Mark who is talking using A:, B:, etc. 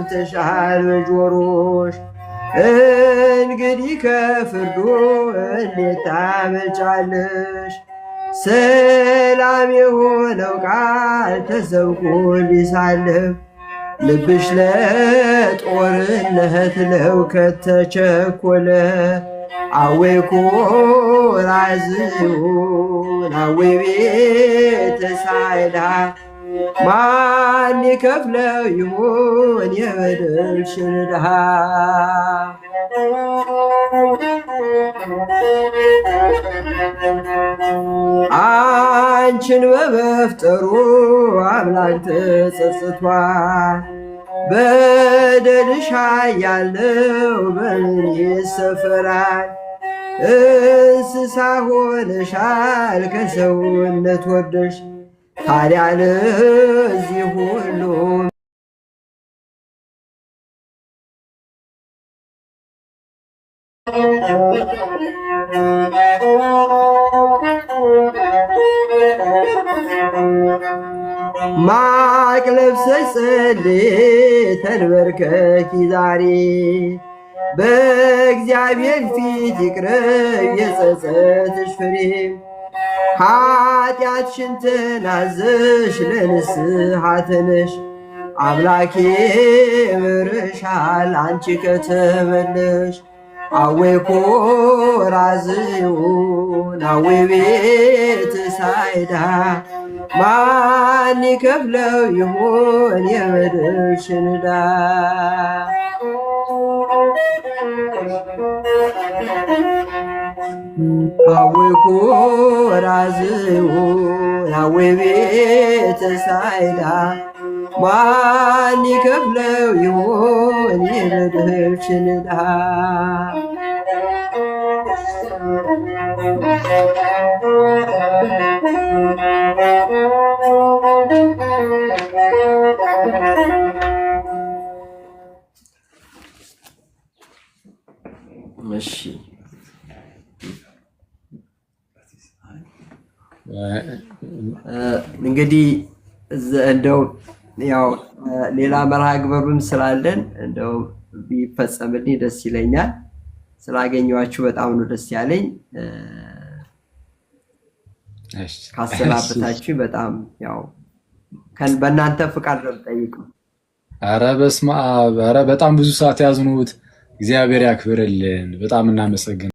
A: ሰምተሻል በጆሮሽ። እንግዲህ ከፍርዱ እንዴት ታመልጫለሽ? ሰላም የሆነው ቃል ተሰብኮልሽ ሳለፍ ልብሽ ለጦርነት ለውከት ተቸኮለ። አወይ ኮራዝዮን አወይ ቤተ ሳይዳ ማን ይከፍለው ይሆን የበደልሽን ዕዳ? አንቺን በመፍጠሩ አምላክ ተጸጽቷል። በደልሽ ያለው በምን ይሰፈራል? እንስሳ ሆነሻል ከሰውነት ወርደሽ ታዲያ ለዚህ ሁሉ ማቅ ለብሰሽ ጸልይ ተንበርከኪ ዛሬ። በእግዚአብሔር ፊት ይቅረብ የጸጸትሽ ፍሬ። ኃጢአትሽን ተናዘሽ ለንስሐ ተነሽ። አምላኬ ምርሻል አንቺ ከተመለሽ። አወይ ኮራዝዮን አወይ ቤተ ሳይዳ ማን ይከፍለው ይሆን የበደልሽን ዕዳ? አወይ ኮራዝዮን አወይ ቤተ ሳይዳ ማን ይከፍለው ይሆን የበደልሽን ዕዳ? እሺ እንግዲህ እንደው ያው ሌላ መርሃ ግብርም ስላለን እንደው ቢፈጸምልኝ ደስ ይለኛል። ስላገኘኋችሁ በጣም ነው ደስ ያለኝ። ካሰናበታችሁ በጣም ያው በእናንተ ፍቃድ ነው የምጠይቀው።
B: ኧረ በስመ አብ! ኧረ በጣም ብዙ ሰዓት ያዝኑት። እግዚአብሔር ያክብርልን። በጣም እናመሰግናለን።